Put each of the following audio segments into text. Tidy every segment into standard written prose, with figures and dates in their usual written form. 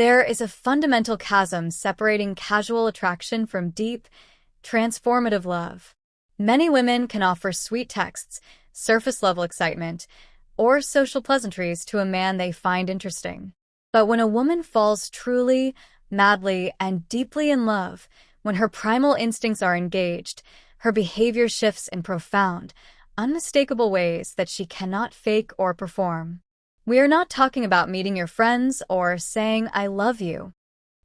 There is a fundamental chasm separating casual attraction from deep, transformative love. Many women can offer sweet texts, surface-level excitement, or social pleasantries to a man they find interesting. But when a woman falls truly, madly, and deeply in love, when her primal instincts are engaged, her behavior shifts in profound, unmistakable ways that she cannot fake or perform. We are not talking about meeting your friends or saying, "I love you."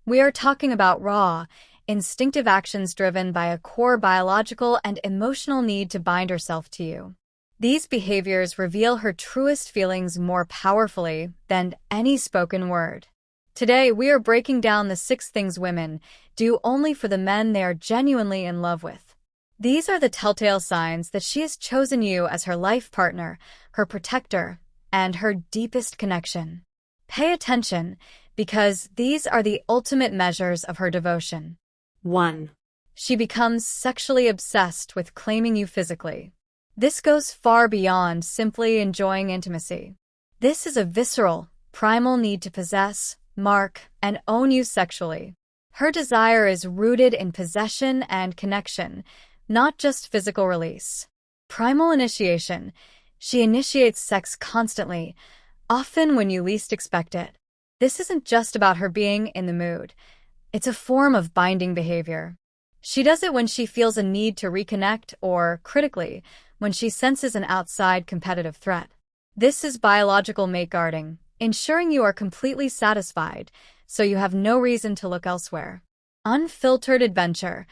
We are talking about raw, instinctive actions driven by a core biological and emotional need to bind herself to you. These behaviors reveal her truest feelings more powerfully than any spoken word. Today, we are breaking down the 6 things women do only for the men they are genuinely in love with. These are the telltale signs that she has chosen you as her life partner, her protector, and her deepest connection. Pay attention, because these are the ultimate measures of her devotion. 1. She becomes sexually obsessed with claiming you physically. This goes far beyond simply enjoying intimacy. This is a visceral, primal need to possess, mark, and own you sexually. Her desire is rooted in possession and connection, not just physical release. Primal initiation. She initiates sex constantly, often when you least expect it. This isn't just about her being in the mood. It's a form of binding behavior. She does it when she feels a need to reconnect or, critically, when she senses an outside competitive threat. This is biological mate guarding, ensuring you are completely satisfied, so you have no reason to look elsewhere. Unfiltered adventure.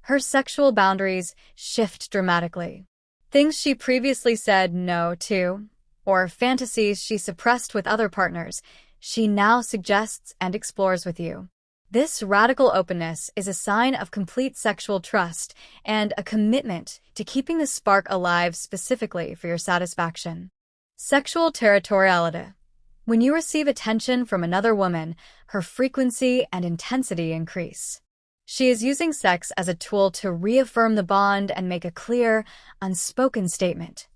Her sexual boundaries shift dramatically. Things she previously said no to, or fantasies she suppressed with other partners, she now suggests and explores with you. This radical openness is a sign of complete sexual trust and a commitment to keeping the spark alive specifically for your satisfaction. Sexual territoriality. When you receive attention from another woman, her frequency and intensity increase. She is using sex as a tool to reaffirm the bond and make a clear, unspoken statement.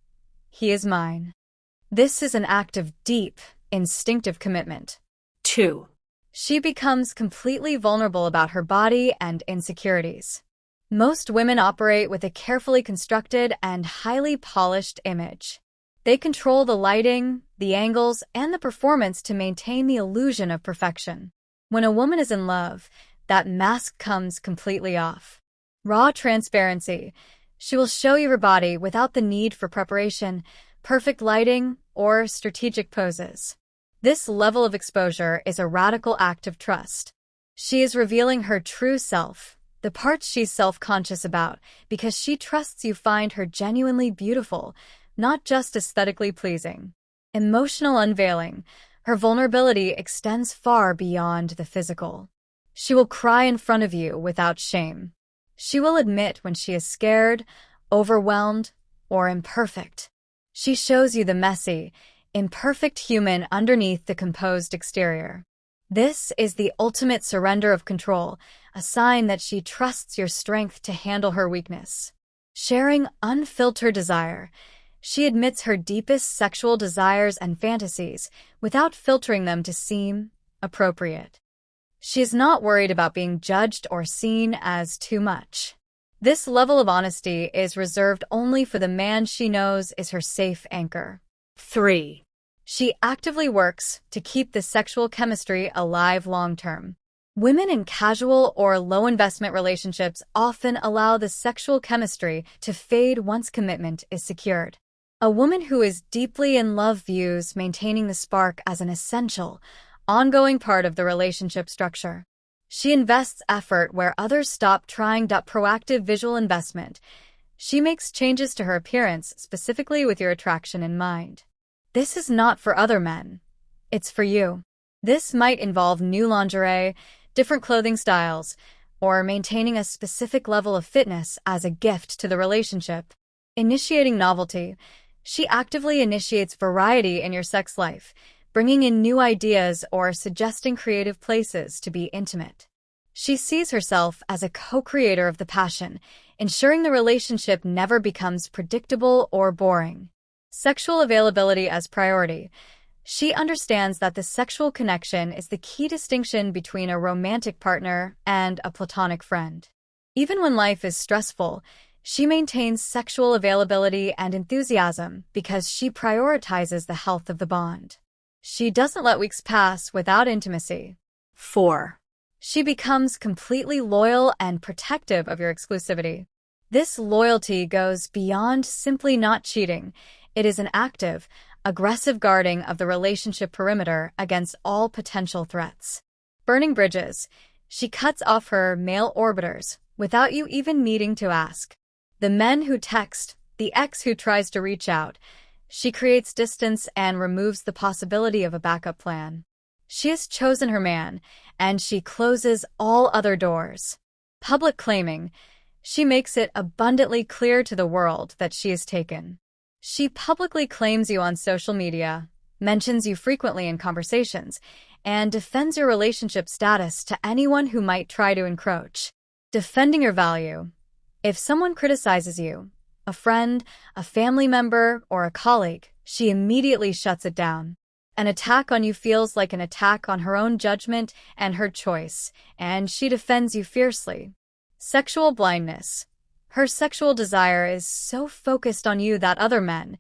He is mine. This is an act of deep, instinctive commitment. 2. She becomes completely vulnerable about her body and insecurities. Most women operate with a carefully constructed and highly polished image. They control the lighting, the angles, and the performance to maintain the illusion of perfection. When a woman is in love, that mask comes completely off. Raw transparency. She will show you her body without the need for preparation, perfect lighting, or strategic poses. This level of exposure is a radical act of trust. She is revealing her true self, the parts she's self-conscious about, because she trusts you find her genuinely beautiful, not just aesthetically pleasing. Emotional unveiling. Her vulnerability extends far beyond the physical. She will cry in front of you without shame. She will admit when she is scared, overwhelmed, or imperfect. She shows you the messy, imperfect human underneath the composed exterior. This is the ultimate surrender of control, a sign that she trusts your strength to handle her weakness. Sharing unfiltered desire. She admits her deepest sexual desires and fantasies without filtering them to seem appropriate. She is not worried about being judged or seen as too much. This level of honesty is reserved only for the man she knows is her safe anchor. 3. She actively works to keep the sexual chemistry alive long-term. Women in casual or low-investment relationships often allow the sexual chemistry to fade once commitment is secured. A woman who is deeply in love views maintaining the spark as an essential, ongoing part of the relationship structure. She invests effort where others stop trying. Proactive visual investment. She makes changes to her appearance specifically with your attraction in mind. This is not for other men. It's for you. This might involve new lingerie, different clothing styles, or maintaining a specific level of fitness as a gift to the relationship. Initiating novelty. She actively initiates variety in your sex life, bringing in new ideas or suggesting creative places to be intimate. She sees herself as a co-creator of the passion, ensuring the relationship never becomes predictable or boring. Sexual availability as priority. She understands that the sexual connection is the key distinction between a romantic partner and a platonic friend. Even when life is stressful, she maintains sexual availability and enthusiasm because she prioritizes the health of the bond. She doesn't let weeks pass without intimacy. 4. She becomes completely loyal and protective of your exclusivity. This loyalty goes beyond simply not cheating. It is an active, aggressive guarding of the relationship perimeter against all potential threats. Burning bridges, she cuts off her male orbiters without you even needing to ask. The men who text, the ex who tries to reach out, she creates distance and removes the possibility of a backup plan. She has chosen her man, and she closes all other doors. Public claiming, she makes it abundantly clear to the world that she is taken. She publicly claims you on social media, mentions you frequently in conversations, and defends your relationship status to anyone who might try to encroach. Defending your value. If someone criticizes you, a friend, a family member, or a colleague, she immediately shuts it down. An attack on you feels like an attack on her own judgment and her choice, and she defends you fiercely. Sexual blindness. Her sexual desire is so focused on you that other men,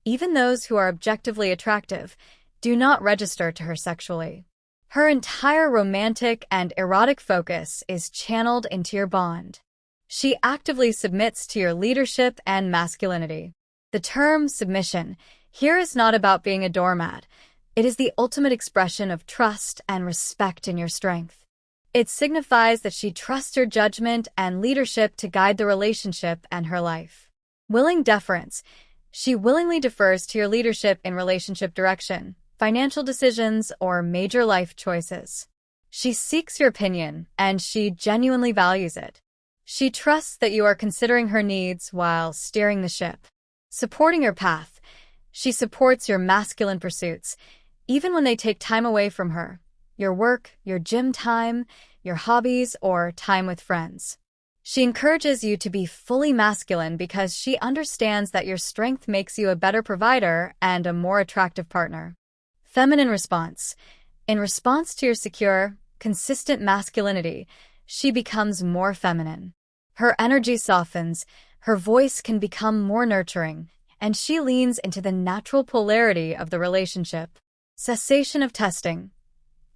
even those who are objectively attractive, do not register to her sexually. Her entire romantic and erotic focus is channeled into your bond. She actively submits to your leadership and masculinity. The term submission here is not about being a doormat. It is the ultimate expression of trust and respect in your strength. It signifies that she trusts your judgment and leadership to guide the relationship and her life. Willing deference. She willingly defers to your leadership in relationship direction, financial decisions, or major life choices. She seeks your opinion, and she genuinely values it. She trusts that you are considering her needs while steering the ship. Supporting your path. She supports your masculine pursuits, even when they take time away from her. Your work, your gym time, your hobbies, or time with friends. She encourages you to be fully masculine because she understands that your strength makes you a better provider and a more attractive partner. Feminine response. In response to your secure, consistent masculinity, she becomes more feminine. Her energy softens, her voice can become more nurturing, and she leans into the natural polarity of the relationship. Cessation of testing.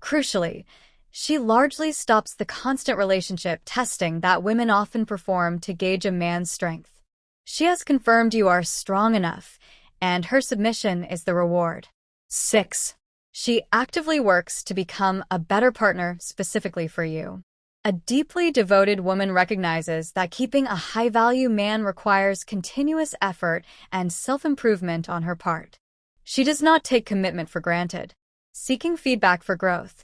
Crucially, she largely stops the constant relationship testing that women often perform to gauge a man's strength. She has confirmed you are strong enough, and her submission is the reward. 6. She actively works to become a better partner specifically for you. A deeply devoted woman recognizes that keeping a high-value man requires continuous effort and self-improvement on her part. She does not take commitment for granted. Seeking feedback for growth,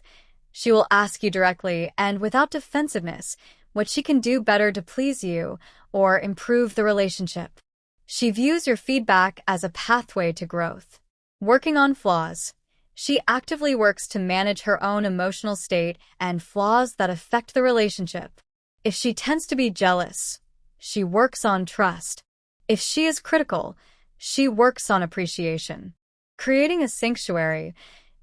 she will ask you directly and without defensiveness what she can do better to please you or improve the relationship. She views your feedback as a pathway to growth. Working on flaws. She actively works to manage her own emotional state and flaws that affect the relationship. If she tends to be jealous, she works on trust. If she is critical, she works on appreciation. Creating a sanctuary,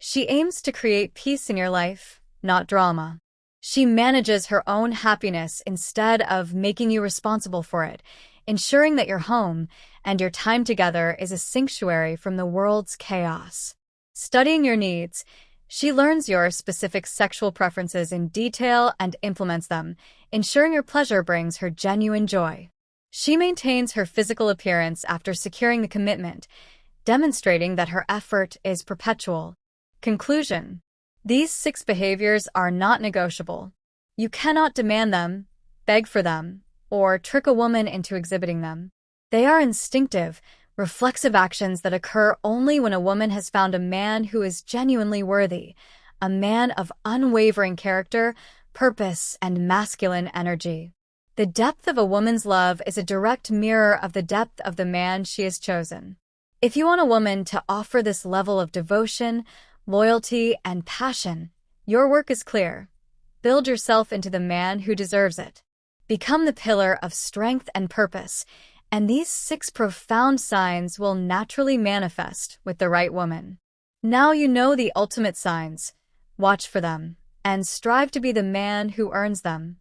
she aims to create peace in your life, not drama. She manages her own happiness instead of making you responsible for it, ensuring that your home and your time together is a sanctuary from the world's chaos. Studying your needs, she learns your specific sexual preferences in detail and implements them, ensuring your pleasure brings her genuine joy. She maintains her physical appearance after securing the commitment, demonstrating that her effort is perpetual. Conclusion. These 6 behaviors are not negotiable. You cannot demand them, beg for them, or trick a woman into exhibiting them. They are instinctive, reflexive actions that occur only when a woman has found a man who is genuinely worthy, a man of unwavering character, purpose, and masculine energy. The depth of a woman's love is a direct mirror of the depth of the man she has chosen. If you want a woman to offer this level of devotion, loyalty, and passion, your work is clear. Build yourself into the man who deserves it. Become the pillar of strength and purpose, and these 6 profound signs will naturally manifest with the right woman. Now you know the ultimate signs. Watch for them and strive to be the man who earns them.